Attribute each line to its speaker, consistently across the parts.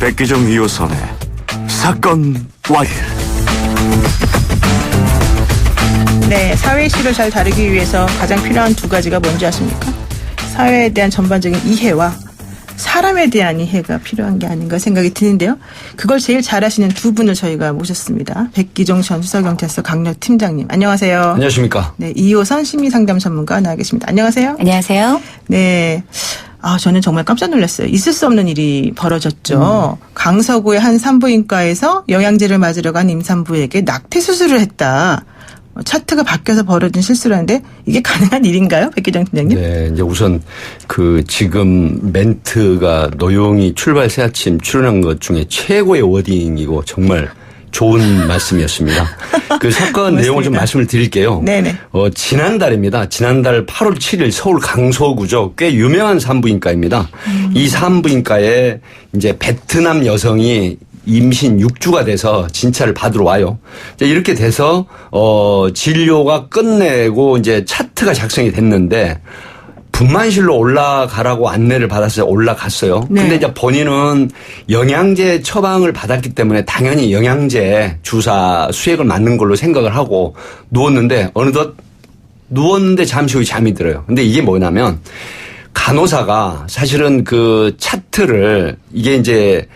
Speaker 1: 백기정 2호선의 사건 와일.
Speaker 2: 네, 사회 이슈를 잘 다루기 위해서 가장 필요한 두 가지가 뭔지 아십니까? 사회에 대한 전반적인 이해와 사람에 대한 이해가 필요한 게 아닌가 생각이 드는데요. 그걸 제일 잘하시는 두 분을 저희가 모셨습니다. 백기정 전 수서경찰서 강력팀장님. 안녕하세요.
Speaker 3: 안녕하십니까.
Speaker 2: 네, 2호선 심리상담 전문가 나와 계십니다. 안녕하세요.
Speaker 4: 안녕하세요.
Speaker 2: 네. 저는 정말 깜짝 놀랐어요. 있을 수 없는 일이 벌어졌죠. 강서구의 한 산부인과에서 영양제를 맞으러 간 임산부에게 낙태 수술을 했다. 차트가 바뀌어서 벌어진 실수라는데 이게 가능한 일인가요? 백기정 팀장님?
Speaker 3: 네, 이제 우선 지금 멘트가 노영이 출발 새 아침 출연한 것 중에 최고의 워딩이고 정말 좋은 말씀이었습니다. 그 사건 내용을 좀 말씀을 드릴게요.
Speaker 2: 네네.
Speaker 3: 지난달입니다. 지난달 8월 7일 서울 강서구죠. 꽤 유명한 산부인과입니다. 이 산부인과에 이제 베트남 여성이 임신 6주가 돼서 진찰을 받으러 와요. 이렇게 돼서 진료가 끝내고 이제 차트가 작성이 됐는데 분만실로 올라가라고 안내를 받았어요. 올라갔어요.
Speaker 2: 네.
Speaker 3: 근데 이제 본인은 영양제 처방을 받았기 때문에 당연히 영양제 주사 수액을 맞는 걸로 생각을 하고 누웠는데 어느덧 누웠는데 잠시 후에 잠이 들어요. 근데 이게 뭐냐면 간호사가 사실은 그 차트를 이게 이제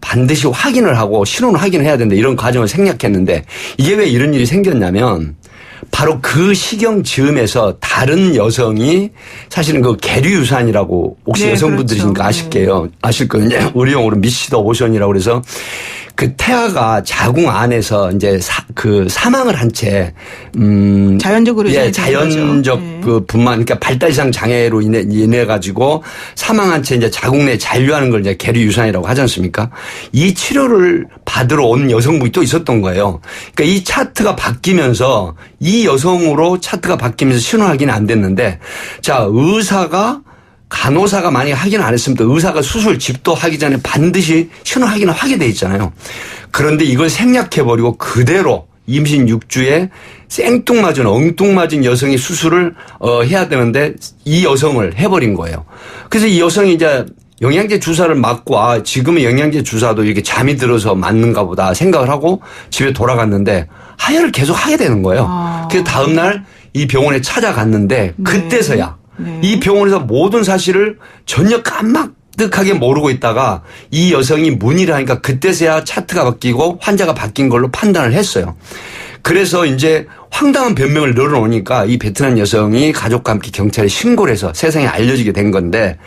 Speaker 3: 반드시 확인을 하고 신원을 확인을 해야 된다 이런 과정을 생략했는데 이게 왜 이런 일이 생겼냐면 바로 그 시경 즈음에서 다른 여성이 사실은 그 계류유산이라고 혹시
Speaker 2: 네,
Speaker 3: 여성분들이니까
Speaker 2: 그렇죠.
Speaker 3: 아실 거예요. 우리용어로 미시더 오션이라고 그래서 그 태아가 자궁 안에서 이제 사망을 한 채
Speaker 2: 자연적으로
Speaker 3: 자연적
Speaker 2: 네.
Speaker 3: 그 분만 그러니까 발달 이상 장애로 인해 가지고 사망한 채 이제 자궁 내에 잔류하는 걸 이제 계류유산이라고 하지 않습니까? 이 치료를 받으러 온 여성분이 또 있었던 거예요. 그러니까 이 차트가 바뀌면서 이 여성으로 차트가 바뀌면서 신원 확인이 안 됐는데 자 간호사가 만약에 확인 안 했으면 또 의사가 수술 집도하기 전에 반드시 신원 확인을 하게 돼 있잖아요. 그런데 이걸 생략해버리고 그대로 임신 6주에 생뚱맞은 엉뚱맞은 여성이 수술을 해야 되는데 이 여성을 해버린 거예요. 그래서 이 여성이 이제 영양제 주사를 맞고 지금의 영양제 주사도 이렇게 잠이 들어서 맞는가 보다 생각을 하고 집에 돌아갔는데 하혈을 계속 하게 되는 거예요. 그래서 다음 날 이 병원에 찾아갔는데 그때서야
Speaker 2: 네.
Speaker 3: 이 병원에서 모든 사실을 전혀 까막득하게 모르고 있다가 이 여성이 문의를 하니까 그때서야 차트가 바뀌고 환자가 바뀐 걸로 판단을 했어요. 그래서 이제 황당한 변명을 늘어놓으니까 이 베트남 여성이 가족과 함께 경찰에 신고를 해서 세상에 알려지게 된 건데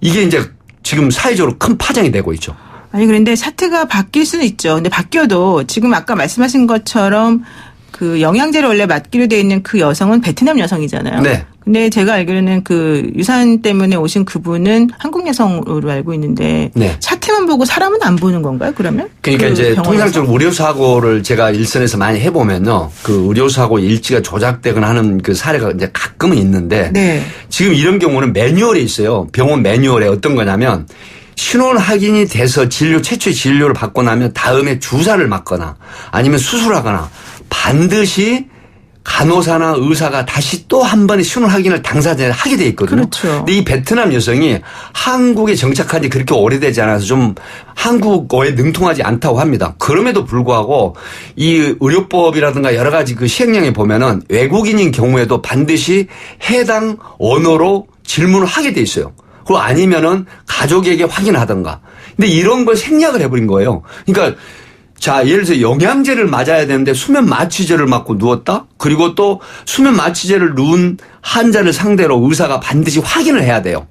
Speaker 3: 이게 이제 지금 사회적으로 큰 파장이 되고 있죠.
Speaker 2: 아니 그런데 차트가 바뀔 수는 있죠. 근데 바뀌어도 지금 아까 말씀하신 것처럼 그 영양제를 원래 맞기로 돼 있는 그 여성은 베트남 여성이잖아요.
Speaker 3: 네.
Speaker 2: 근데 제가 알기로는 그 유산 때문에 오신 그분은 한국 여성으로 알고 있는데
Speaker 3: 네.
Speaker 2: 차트만 보고 사람은 안 보는 건가요? 그러면?
Speaker 3: 그러니까
Speaker 2: 그
Speaker 3: 이제
Speaker 2: 병원에서?
Speaker 3: 통상적으로 의료사고를 제가 일선에서 많이 해보면요. 그 의료사고 일지가 조작되거나 하는 그 사례가 이제 가끔은 있는데
Speaker 2: 네.
Speaker 3: 지금 이런 경우는 매뉴얼에 있어요. 병원 매뉴얼에 어떤 거냐면 신원 확인이 돼서 최초의 진료를 받고 나면 다음에 주사를 맞거나 아니면 수술하거나 반드시 간호사나 의사가 다시 또 한 번의 신원 확인을 당사자에 하게 돼 있거든요.
Speaker 2: 그렇죠.
Speaker 3: 근데 이 베트남 여성이 한국에 정착한 지 그렇게 오래되지 않아서 좀 한국어에 능통하지 않다고 합니다. 그럼에도 불구하고 이 의료법이라든가 여러 가지 그 시행령에 보면은 외국인인 경우에도 반드시 해당 언어로 질문을 하게 돼 있어요. 그리고 아니면은 가족에게 확인하든가. 근데 이런 걸 생략을 해버린 거예요. 그러니까 자, 예를 들어서 영양제를 맞아야 되는데 수면 마취제를 맞고 누웠다? 그리고 또 수면 마취제를 누운 환자를 상대로 의사가 반드시 확인을 해야 돼요.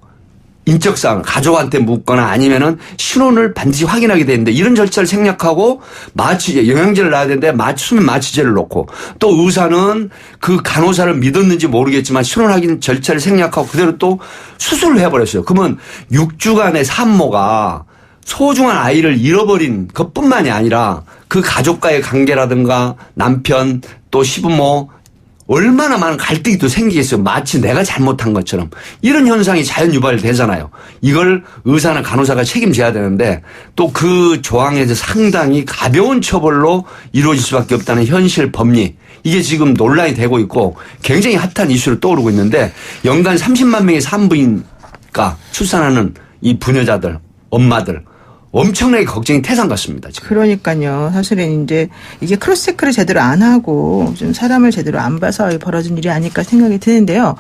Speaker 3: 인적사항, 가족한테 묻거나 아니면은 신원을 반드시 확인하게 되는데 이런 절차를 생략하고 영양제를 놔야 되는데 수면 마취제를 놓고 또 의사는 그 간호사를 믿었는지 모르겠지만 신원 확인 절차를 생략하고 그대로 또 수술을 해버렸어요. 그러면 6주간의 산모가 소중한 아이를 잃어버린 것뿐만이 아니라 그 가족과의 관계라든가 남편 또 시부모 얼마나 많은 갈등이 또 생기겠어요. 마치 내가 잘못한 것처럼. 이런 현상이 자연 유발되잖아요. 이걸 의사나 간호사가 책임져야 되는데 또 그 조항에서 상당히 가벼운 처벌로 이루어질 수밖에 없다는 현실 법리. 이게 지금 논란이 되고 있고 굉장히 핫한 이슈로 떠오르고 있는데 연간 30만 명의 산부인과 출산하는 이 부녀자들, 엄마들 엄청나게 걱정이 태산 같습니다. 지금.
Speaker 2: 그러니까요. 사실은 이제 이게 크로스체크를 제대로 안 하고 좀 사람을 제대로 안 봐서 벌어진 일이 아닐까 생각이 드는데요.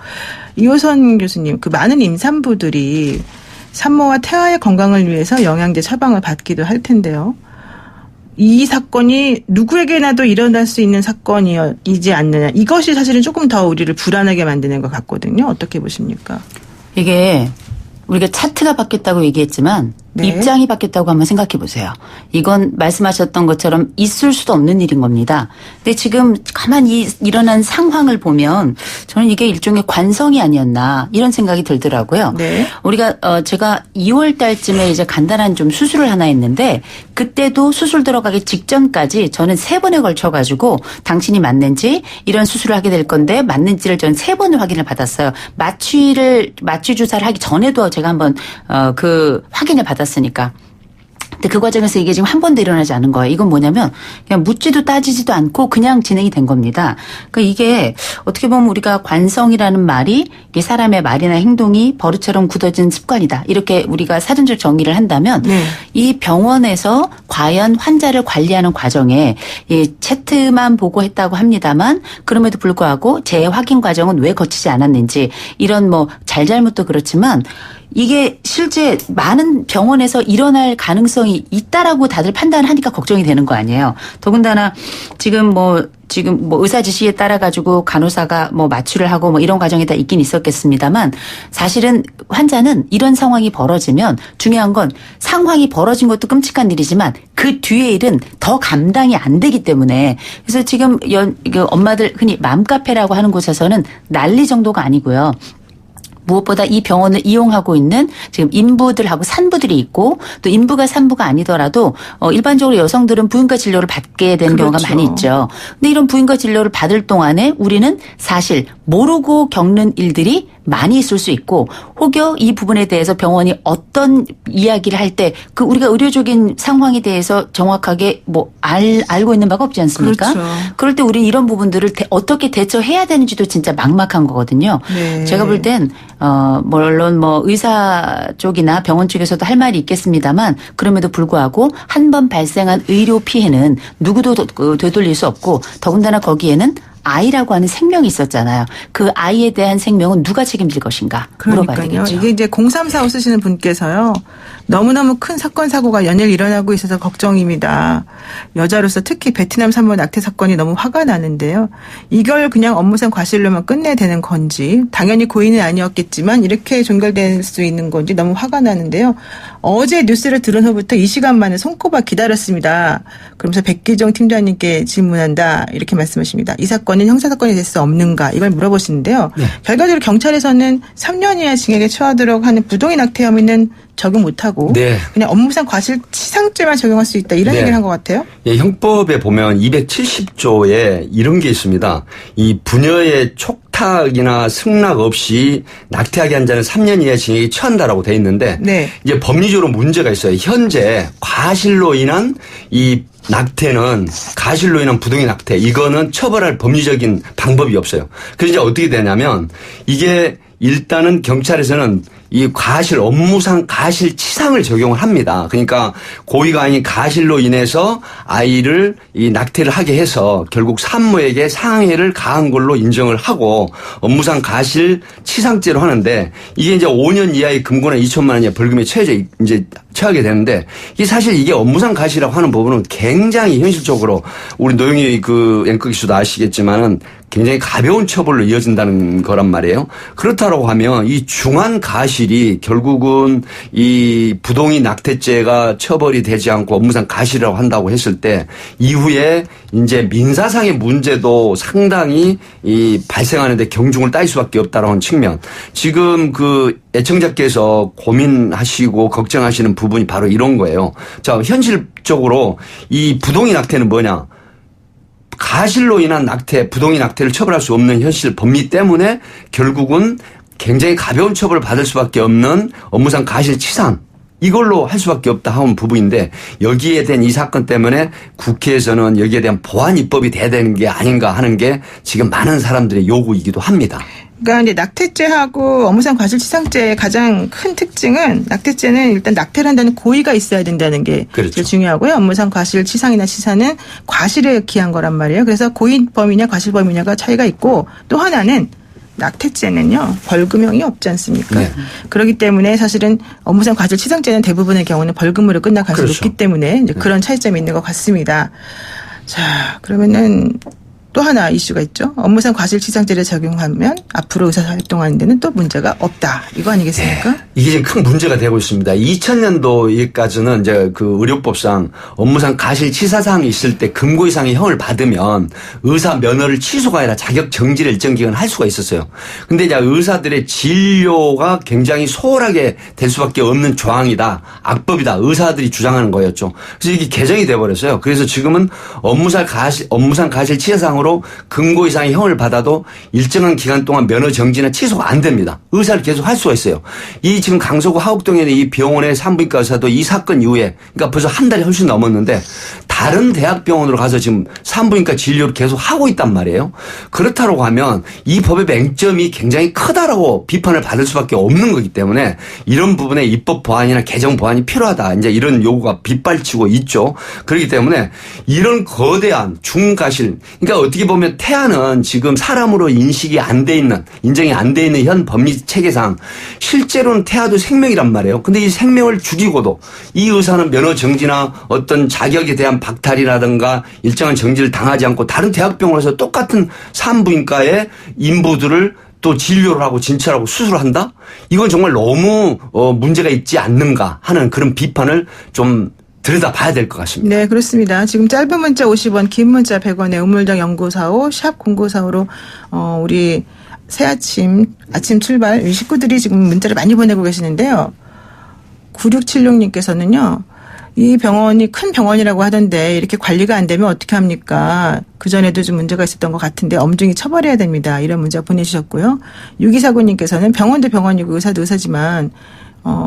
Speaker 2: 이호선 교수님, 그 많은 임산부들이 산모와 태아의 건강을 위해서 영양제 처방을 받기도 할 텐데요. 이 사건이 누구에게나도 일어날 수 있는 사건이지 않느냐. 이것이 사실은 조금 더 우리를 불안하게 만드는 것 같거든요. 어떻게 보십니까?
Speaker 4: 이게 우리가 차트가 바뀌었다고 얘기했지만
Speaker 2: 네.
Speaker 4: 입장이 바뀌었다고 한번 생각해 보세요. 이건 말씀하셨던 것처럼 있을 수도 없는 일인 겁니다. 근데 지금 가만히 일어난 상황을 보면 저는 이게 일종의 관성이 아니었나 이런 생각이 들더라고요.
Speaker 2: 네.
Speaker 4: 우리가 제가 2월 달쯤에 이제 간단한 좀 수술을 하나 했는데 그때도 수술 들어가기 직전까지 저는 3번에 걸쳐 가지고 당신이 맞는지 이런 수술을 하게 될 건데 맞는지를 전 3번을 확인을 받았어요. 마취 주사를 하기 전에도 제가 한번 그 확인을 받았으니까. 근데 그 과정에서 이게 지금 한 번도 일어나지 않은 거예요. 이건 뭐냐면 그냥 묻지도 따지지도 않고 그냥 진행이 된 겁니다. 그러니까 이게 어떻게 보면 우리가 관성이라는 말이 이게 사람의 말이나 행동이 버릇처럼 굳어진 습관이다. 이렇게 우리가 사전적 정의를 한다면
Speaker 2: 네.
Speaker 4: 이 병원에서 과연 환자를 관리하는 과정에 이 채트만 보고 했다고 합니다만 그럼에도 불구하고 재확인 과정은 왜 거치지 않았는지 이런 뭐 잘잘못도 그렇지만 이게 실제 많은 병원에서 일어날 가능성이 있다라고 다들 판단하니까 걱정이 되는 거 아니에요. 더군다나 지금 의사 지시에 따라 가지고 간호사가 뭐 마취를 하고 뭐 이런 과정이 다 있긴 있었겠습니다만 사실은 환자는 이런 상황이 벌어지면 중요한 건 상황이 벌어진 것도 끔찍한 일이지만 그 뒤의 일은 더 감당이 안 되기 때문에 그래서 지금 엄마들 흔히 맘카페라고 하는 곳에서는 난리 정도가 아니고요. 무엇보다 이 병원을 이용하고 있는 지금 인부들하고 산부들이 있고 또 인부가 산부가 아니더라도 일반적으로 여성들은 부인과 진료를 받게 되는
Speaker 2: 그렇죠.
Speaker 4: 경우가 많이 있죠. 근데 이런 부인과 진료를 받을 동안에 우리는 사실 모르고 겪는 일들이 많이 있을 수 있고 혹여 이 부분에 대해서 병원이 어떤 이야기를 할 때 그 우리가 의료적인 상황에 대해서 정확하게 뭐 알고 있는 바가 없지 않습니까?
Speaker 2: 그렇죠.
Speaker 4: 그럴 때 우리는 이런 부분들을 어떻게 대처해야 되는지도 진짜 막막한 거거든요.
Speaker 2: 네.
Speaker 4: 제가 볼 땐 물론 뭐 의사 쪽이나 병원 쪽에서도 할 말이 있겠습니다만 그럼에도 불구하고 한 번 발생한 의료 피해는 누구도 되돌릴 수 없고 더군다나 거기에는 아이라고 하는 생명이 있었잖아요. 그 아이에 대한 생명은 누가 책임질 것인가 물어봐야
Speaker 2: 그러니까요.
Speaker 4: 되겠죠.
Speaker 2: 이게 이제 0345 쓰시는 분께서요. 너무너무 큰 사건 사고가 연일 일어나고 있어서 걱정입니다. 여자로서 특히 베트남 산모 낙태 사건이 너무 화가 나는데요. 이걸 그냥 업무상 과실로만 끝내야 되는 건지 당연히 고의는 아니었겠지만 이렇게 종결될 수 있는 건지 너무 화가 나는데요. 어제 뉴스를 들은 후부터 이 시간만에 손꼽아 기다렸습니다. 그러면서 백기정 팀장님께 질문한다 이렇게 말씀하십니다. 이 사건은 형사사건이 될 수 없는가 이걸 물어보시는데요.
Speaker 3: 네.
Speaker 2: 결과적으로 경찰에서는 3년 이하 징역에 처하도록 하는 부동의 낙태 혐의는 적용 못하고
Speaker 3: 네.
Speaker 2: 그냥 업무상 과실치상죄만 적용할 수 있다 이런
Speaker 3: 네.
Speaker 2: 얘기를 한 것 같아요.
Speaker 3: 예, 형법에 보면 270조에 이런 게 있습니다. 이 부녀의 촉탁이나 승낙 없이 낙태하게 한 자는 3년 이하 징역에 처한다라고 돼 있는데
Speaker 2: 네.
Speaker 3: 이제 법리적으로 문제가 있어요. 현재 과실로 인한 이 낙태는 가실로 인한 부동의 낙태 이거는 처벌할 법리적인 방법이 없어요. 그래서 이제 어떻게 되냐면 이게 일단은 경찰에서는 이 과실 업무상 가실치상을 적용을 합니다. 그러니까 고의가 아닌 가실로 인해서 아이를 이 낙태를 하게 해서 결국 산모에게 상해를 가한 걸로 인정을 하고 업무상 가실치상죄로 하는데 이게 이제 5년 이하의 금고나 2천만 원 이하 벌금에 처하게 되는데 이게 사실 이게 업무상 가실이라고 하는 부분은 굉장히 현실적으로 우리 노영희 그 앵커 기수도 아시겠지만은 굉장히 가벼운 처벌로 이어진다는 거란 말이에요. 그렇다고 하면 이 중한 가실이 결국은 이 부동의 낙태죄가 처벌이 되지 않고 업무상 가실이라고 한다고 했을 때 이후에 이제 민사상의 문제도 상당히 이 발생하는데 경중을 따질 수밖에 없다라는 측면. 지금 그 애청자께서 고민하시고 걱정하시는 부분이 바로 이런 거예요. 자, 현실적으로 이 부동의 낙태는 뭐냐? 가실로 인한 낙태, 부동의 낙태를 처벌할 수 없는 현실 법리 때문에 결국은 굉장히 가벼운 처벌을 받을 수밖에 없는 업무상 가실치상 이걸로 할 수밖에 없다 하는 부분인데 여기에 대한 이 사건 때문에 국회에서는 여기에 대한 보완 입법이 돼야 되는 게 아닌가 하는 게 지금 많은 사람들의 요구이기도 합니다.
Speaker 2: 그러니까 이제 낙태죄하고 업무상 과실치상죄의 가장 큰 특징은 낙태죄는 일단 낙태를 한다는 고의가 있어야 된다는 게
Speaker 3: 그렇죠.
Speaker 2: 제일 중요하고요. 업무상 과실치상이나 치사는 과실에 기한 거란 말이에요. 그래서 고의범이냐 과실범이냐가 차이가 있고 또 하나는 낙태죄는요 벌금형이 없지 않습니까?
Speaker 3: 네.
Speaker 2: 그렇기 때문에 사실은 업무상 과실치상죄는 대부분의 경우는 벌금으로 끝날 가능성이
Speaker 3: 그렇죠.
Speaker 2: 높기 때문에 이제 그런 차이점이 있는 것 같습니다. 자, 그러면은 또 하나 이슈가 있죠. 업무상 과실치상죄를 적용하면 앞으로 의사활동하는 데는 또 문제가 없다. 이거 아니겠습니까?
Speaker 3: 이게 지금 큰 문제가 되고 있습니다. 2000년도까지는 이제 그 의료법상 업무상 과실치사사항이 있을 때 금고 이상의 형을 받으면 의사 면허를 취소가 아니라 자격 정지를 일정 기간 할 수가 있었어요. 근데 이제 의사들의 진료가 굉장히 소홀하게 될 수밖에 없는 조항이다. 악법이다. 의사들이 주장하는 거였죠. 그래서 이게 개정이 돼 버렸어요. 그래서 지금은 업무상 과실치사사항으로 금고 이상의 형을 받아도 일정한 기간 동안 면허 정지나 취소가 안 됩니다. 의사를 계속 할 수가 있어요. 이 지금 강서구 하곡동에 있는 이 병원의 산부인과 의사도 이 사건 이후에 그러니까 벌써 한 달이 훨씬 넘었는데 다른 대학병원으로 가서 지금 산부인과 진료를 계속 하고 있단 말이에요. 그렇다고 하면 이 법의 맹점이 굉장히 크다라고 비판을 받을 수밖에 없는 거기 때문에 이런 부분에 입법 보완이나 개정 보완이 필요하다. 이제 이런 요구가 빗발치고 있죠. 그렇기 때문에 이런 거대한 중과실 그러니까 어떻게 보면 태아는 지금 사람으로 인식이 안 돼 있는 인정이 안 돼 있는 현 법리 체계상 실제로는 태아도 생명이란 말이에요. 근데 이 생명을 죽이고도 이 의사는 면허 정지나 어떤 자격에 대한 박탈이라든가 일정한 정지를 당하지 않고 다른 대학병원에서 똑같은 산부인과의 인부들을 또 진료를 하고 진찰하고 수술을 한다? 이건 정말 너무 문제가 있지 않는가 하는 그런 비판을 좀 들여다봐야 될 것 같습니다.
Speaker 2: 네, 그렇습니다. 지금 짧은 문자 50원, 긴 문자 100원에 우물정 0945, 샵 0945로 우리 새아침 출발 우리 식구들이 지금 문자를 많이 보내고 계시는데요. 9676님께서는요. 이 병원이 큰 병원이라고 하던데 이렇게 관리가 안 되면 어떻게 합니까? 그전에도 좀 문제가 있었던 것 같은데 엄중히 처벌해야 됩니다. 이런 문자 보내주셨고요. 6249님께서는 병원도 병원이고 의사도 의사지만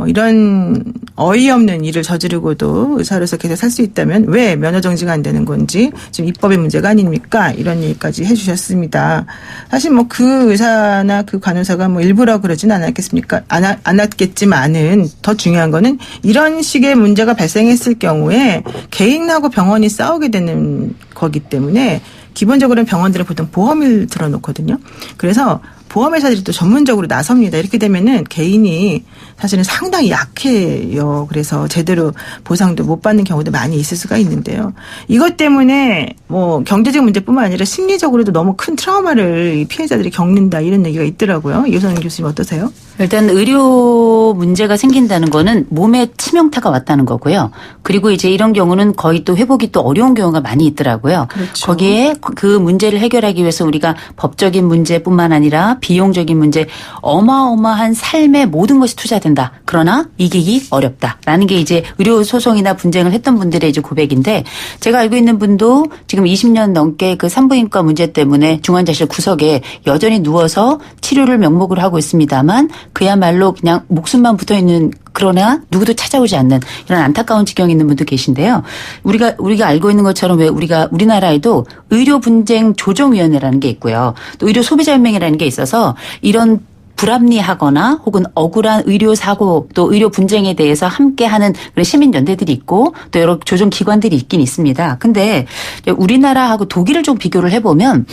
Speaker 2: 이런 어이없는 일을 저지르고도 의사로서 계속 살 수 있다면 왜 면허 정지가 안 되는 건지 지금 입법의 문제가 아닙니까? 이런 얘기까지 해주셨습니다. 사실 뭐 그 의사나 그 간호사가 뭐 일부러 그러진 않았겠습니까? 않았겠지만은 더 중요한 거는 이런 식의 문제가 발생했을 경우에 개인하고 병원이 싸우게 되는 거기 때문에 기본적으로는 병원들은 보통 보험을 들어놓거든요. 그래서 보험회사들이 또 전문적으로 나섭니다. 이렇게 되면은 개인이 사실은 상당히 약해요. 그래서 제대로 보상도 못 받는 경우도 많이 있을 수가 있는데요. 이것 때문에 뭐 경제적 문제뿐만 아니라 심리적으로도 너무 큰 트라우마를 이 피해자들이 겪는다 이런 얘기가 있더라고요. 이호선 교수님 어떠세요?
Speaker 4: 일단 의료 문제가 생긴다는 거는 몸에 치명타가 왔다는 거고요. 그리고 이제 이런 경우는 거의 또 회복이 또 어려운 경우가 많이 있더라고요.
Speaker 2: 그렇죠.
Speaker 4: 거기에 그 문제를 해결하기 위해서 우리가 법적인 문제뿐만 아니라 비용적인 문제 어마어마한 삶의 모든 것이 투자된다. 그러나 이기기 어렵다라는 게 이제 의료 소송이나 분쟁을 했던 분들의 이제 고백인데 제가 알고 있는 분도 지금 20년 넘게 그 산부인과 문제 때문에 중환자실 구석에 여전히 누워서 치료를 명목으로 하고 있습니다만 그야말로 그냥 목숨만 붙어 있는 그러나 누구도 찾아오지 않는 이런 안타까운 지경에 있는 분도 계신데요. 우리가 알고 있는 것처럼 왜 우리나라에도 의료 분쟁 조정위원회라는 게 있고요. 또 의료 소비자 연맹이라는 게 있어서 이런 불합리하거나 혹은 억울한 의료 사고 또 의료 분쟁에 대해서 함께하는 시민연대들이 있고 또 여러 조정 기관들이 있긴 있습니다. 근데 우리나라하고 독일을 좀 비교를 해보면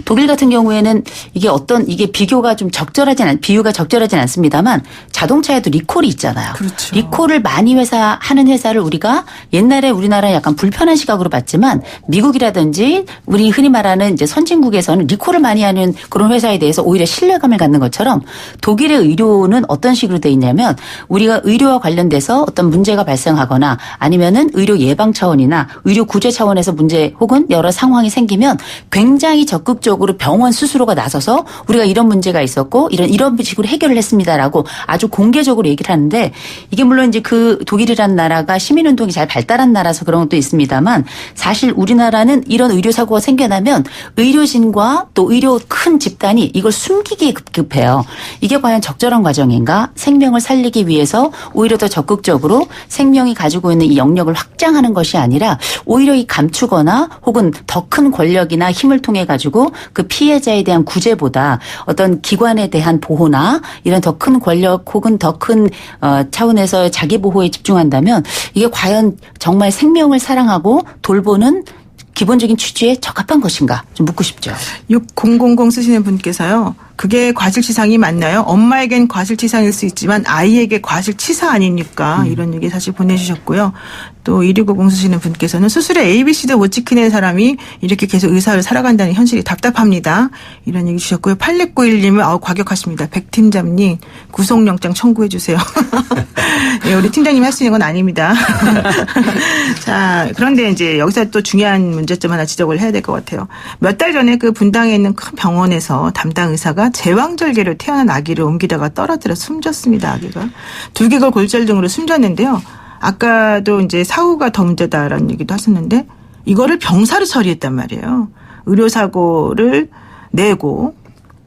Speaker 4: 독일 같은 경우에는 이게 비유가 적절하진 않습니다만 자동차에도 리콜이 있잖아요.
Speaker 2: 그렇죠.
Speaker 4: 리콜을 많이 하는 회사를 우리가 옛날에 우리나라 약간 불편한 시각으로 봤지만 미국이라든지 우리 흔히 말하는 이제 선진국에서는 리콜을 많이 하는 그런 회사에 대해서 오히려 신뢰감을 갖는 것처럼 독일의 의료는 어떤 식으로 돼 있냐면 우리가 의료와 관련돼서 어떤 문제가 발생하거나 아니면은 의료 예방 차원이나 의료 구제 차원에서 문제 혹은 여러 상황이 생기면 굉장히 적극적으로 적극적으로 병원 스스로가 나서서 우리가 이런 문제가 있었고 이런 식으로 해결을 했습니다라고 아주 공개적으로 얘기를 하는데 이게 물론 이제 그 독일이라는 나라가 시민운동이 잘 발달한 나라서 그런 것도 있습니다만 사실 우리나라는 이런 의료사고가 생겨나면 의료진과 또 의료 큰 집단이 이걸 숨기기에 급급해요. 이게 과연 적절한 과정인가? 생명을 살리기 위해서 오히려 더 적극적으로 생명이 가지고 있는 이 영역을 확장하는 것이 아니라 오히려 이 감추거나 혹은 더 큰 권력이나 힘을 통해 가지고 그 피해자에 대한 구제보다 어떤 기관에 대한 보호나 이런 더 큰 권력 혹은 더 큰 차원에서 자기 보호에 집중한다면 이게 과연 정말 생명을 사랑하고 돌보는 기본적인 취지에 적합한 것인가 좀 묻고 싶죠.
Speaker 2: 6000 쓰시는 분께서요. 그게 과실치상이 맞나요? 엄마에겐 과실치상일 수 있지만 아이에게 과실치사 아닙니까? 이런 얘기 사실 보내주셨고요. 또 2650 쓰시는 분께서는 수술에 ABC도 못 지키는 사람이 이렇게 계속 의사를 살아간다는 현실이 답답합니다. 이런 얘기 주셨고요. 8691님은 과격하십니다. 백 팀장님 구속영장 청구해 주세요. 네, 우리 팀장님이 할 수 있는 건 아닙니다. 자, 그런데 이제 여기서 또 중요한 문제점 하나 지적을 해야 될 것 같아요. 몇 달 전에 그 분당에 있는 큰 병원에서 담당 의사가 제왕절개로 태어난 아기를 옮기다가 떨어뜨려 숨졌습니다. 아기가 두개골 골절 등으로 숨졌는데요. 아까도 이제 사후가 더 문제다라는 얘기도 하셨는데 이거를 병사로 처리했단 말이에요. 의료사고를 내고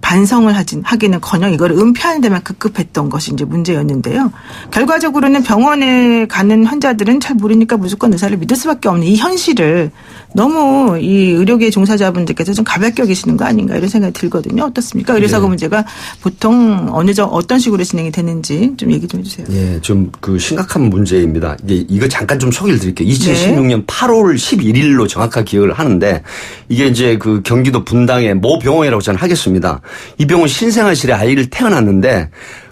Speaker 2: 반성을 하기는커녕 이걸 은폐하는 데만 급급했던 것이 이제 문제였는데요. 결과적으로는 병원에 가는 환자들은 잘 모르니까 무조건 의사를 믿을 수밖에 없는 이 현실을 너무 이 의료계 종사자분들께서 좀 가볍게 여기시는 거 아닌가 이런 생각이 들거든요. 어떻습니까? 의료사고 문제가 보통 어떤 식으로 진행이 되는지 좀 얘기 좀 해주세요.
Speaker 3: 예, 좀 그 심각한 문제입니다. 이거 잠깐 좀 소개를 드릴게요. 2016년 8월 11일로 정확하게 기억을 하는데 이게 이제 그 경기도 분당의 모 병원이라고 저는 하겠습니다. 이 병원 신생아실에 아이를 태어났는데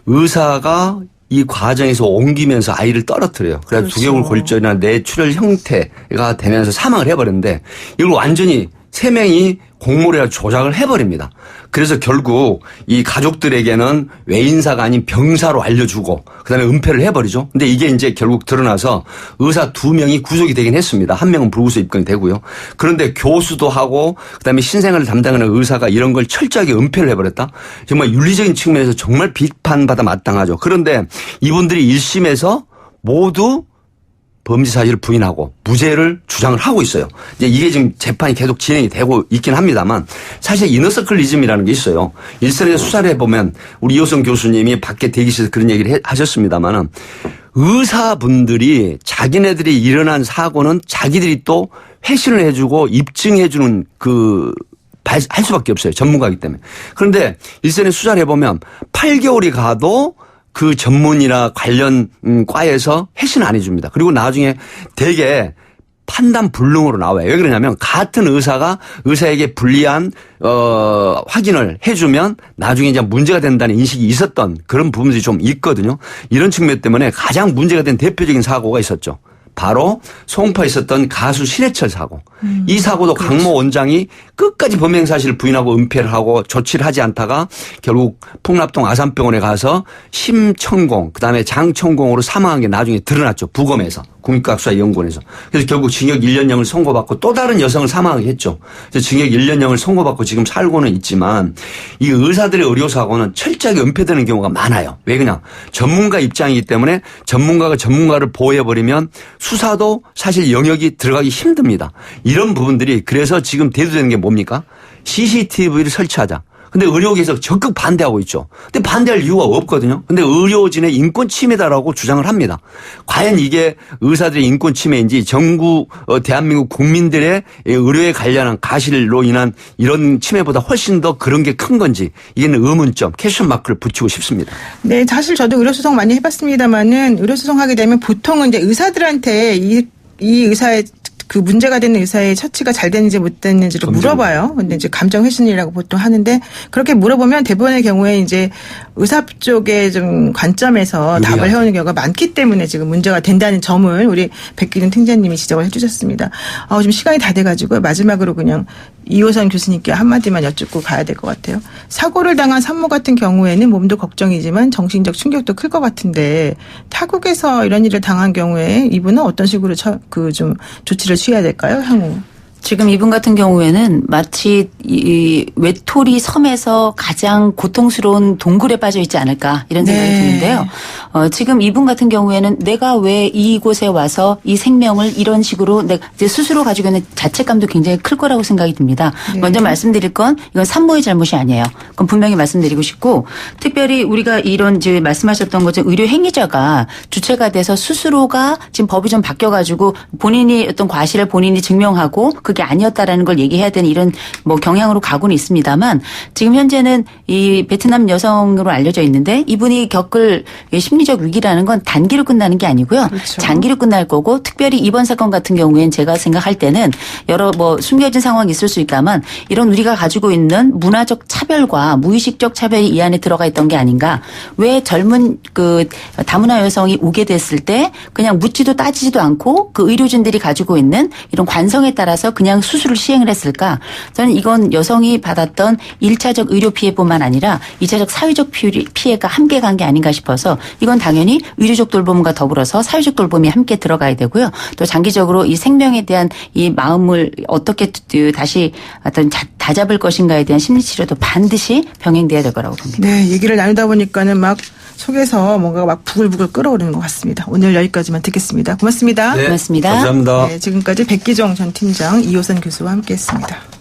Speaker 3: 의사가 이 과정에서 옮기면서 아이를 떨어뜨려요. 그래서
Speaker 2: 그렇죠.
Speaker 3: 두개골 골절이나 뇌출혈 형태가 되면서 사망을 해버렸는데 이걸 완전히 3명이 공모를 조작을 해버립니다. 그래서 결국 이 가족들에게는 외인사가 아닌 병사로 알려주고 그다음에 은폐를 해버리죠. 근데 이게 이제 결국 드러나서 의사 2명이 구속이 되긴 했습니다. 1명은 불구속 입건이 되고요. 그런데 교수도 하고 그다음에 신생아를 담당하는 의사가 이런 걸 철저하게 은폐를 해버렸다. 정말 윤리적인 측면에서 정말 비판받아 마땅하죠. 그런데 이분들이 1심에서 모두 범죄 사실을 부인하고 무죄를 주장을 하고 있어요. 이제 이게 지금 재판이 계속 진행이 되고 있긴 합니다만 사실 이너서클리즘이라는 게 있어요. 일선에서 수사를 해보면 우리 이호성 교수님이 밖에 대기실에서 그런 얘기를 하셨습니다만은 의사분들이 자기네들이 일어난 사고는 자기들이 또 회신을 해주고 입증해주는 할 수밖에 없어요. 전문가이기 때문에. 그런데 일선에 수사를 해보면 8개월이 가도 그 전문이나 관련 과에서 회신 안 해줍니다. 그리고 나중에 되게 판단 불능으로 나와요. 왜 그러냐면 같은 의사가 의사에게 불리한 확인을 해주면 나중에 이제 문제가 된다는 인식이 있었던 그런 부분들이 좀 있거든요. 이런 측면 때문에 가장 문제가 된 대표적인 사고가 있었죠. 바로 송파에 있었던 가수 신해철 사고. 이 사고도 그렇죠. 강모 원장이 끝까지 범행 사실을 부인하고 은폐를 하고 조치를 하지 않다가 결국 풍납동 아산병원에 가서 심천공 그다음에 장천공으로 사망한 게 나중에 드러났죠. 부검에서. 국립과학수사연구원에서. 그래서 결국 징역 1년형을 선고받고 또 다른 여성을 사망하게 했죠. 그래서 징역 1년형을 선고받고 지금 살고는 있지만 이 의사들의 의료사고는 철저하게 은폐되는 경우가 많아요. 왜 그냥 전문가 입장이기 때문에 전문가가 전문가를 보호해버리면 수사도 사실 영역이 들어가기 힘듭니다. 이런 부분들이 그래서 지금 대두되는 게 뭡니까? CCTV를 설치하자. 근데 의료계에서 적극 반대하고 있죠. 근데 반대할 이유가 없거든요. 근데 의료진의 인권 침해다라고 주장을 합니다. 과연 이게 의사들의 인권 침해인지 대한민국 국민들의 의료에 관련한 가실로 인한 이런 침해보다 훨씬 더 그런 게 큰 건지 이게는 의문점, 퀘스천 마크를 붙이고 싶습니다.
Speaker 2: 네, 사실 저도 의료소송 많이 해봤습니다만은 의료소송하게 되면 보통은 이제 의사들한테 이 의사의 그 문제가 되는 의사의 처치가 잘 됐는지 못 됐는지를 물어봐요. 근데 이제 감정 회신이라고 보통 하는데 그렇게 물어보면 대부분의 경우에 이제 의사 쪽의 좀 관점에서 답을 해오는 경우가 많기 때문에 지금 문제가 된다는 점을 우리 백기준 팀장님이 지적을 해주셨습니다. 지금 시간이 다 돼가지고 마지막으로 그냥 이호선 교수님께 한마디만 여쭙고 가야 될 것 같아요. 사고를 당한 산모 같은 경우에는 몸도 걱정이지만 정신적 충격도 클 것 같은데 타국에서 이런 일을 당한 경우에 이분은 어떤 식으로 좀 조치를 취해야 될까요, 향후?
Speaker 4: 지금 이분 같은 경우에는 마치 이 외톨이 섬에서 가장 고통스러운 동굴에 빠져 있지 않을까 이런 생각이
Speaker 2: 네.
Speaker 4: 드는데요. 지금 이분 같은 경우에는 내가 왜 이곳에 와서 이 생명을 이런 식으로 내가 이제 스스로 가지고 있는 자책감도 굉장히 클 거라고 생각이 듭니다.
Speaker 2: 네.
Speaker 4: 먼저 말씀드릴 건 이건 산모의 잘못이 아니에요. 그건 분명히 말씀드리고 싶고 특별히 우리가 이런 이제 말씀하셨던 것처럼 의료 행위자가 주체가 돼서 스스로가 지금 법이 좀 바뀌어가지고 본인이 어떤 과실을 본인이 증명하고 그게 아니었다라는 걸 얘기해야 되는 이런 뭐 경향으로 가고는 있습니다만 지금 현재는 이 베트남 여성으로 알려져 있는데 이분이 겪을 심리적 위기라는 건 단기로 끝나는 게 아니고요.
Speaker 2: 그렇죠.
Speaker 4: 장기로 끝날 거고 특별히 이번 사건 같은 경우엔 제가 생각할 때는 여러 뭐 숨겨진 상황이 있을 수 있다만 이런 우리가 가지고 있는 문화적 차별과 무의식적 차별이 이 안에 들어가 있던 게 아닌가. 왜 젊은 그 다문화 여성이 오게 됐을 때 그냥 묻지도 따지지도 않고 그 의료진들이 가지고 있는 이런 관성에 따라서 그냥 수술을 시행을 했을까? 저는 이건 여성이 받았던 1차적 의료 피해뿐만 아니라 2차적 사회적 피해가 함께 간 게 아닌가 싶어서 이건 당연히 의료적 돌봄과 더불어서 사회적 돌봄이 함께 들어가야 되고요. 또 장기적으로 이 생명에 대한 이 마음을 어떻게 다시 어떤 다잡을 것인가에 대한 심리치료도 반드시 병행돼야 될 거라고 봅니다.
Speaker 2: 네, 얘기를 나누다 보니까는 막 속에서 뭔가 막 부글부글 끓어오르는 것 같습니다. 오늘 여기까지만 듣겠습니다. 고맙습니다.
Speaker 3: 네,
Speaker 4: 고맙습니다.
Speaker 3: 감사합니다.
Speaker 2: 네, 지금까지 백기정 전 팀장 이호선 교수와 함께했습니다.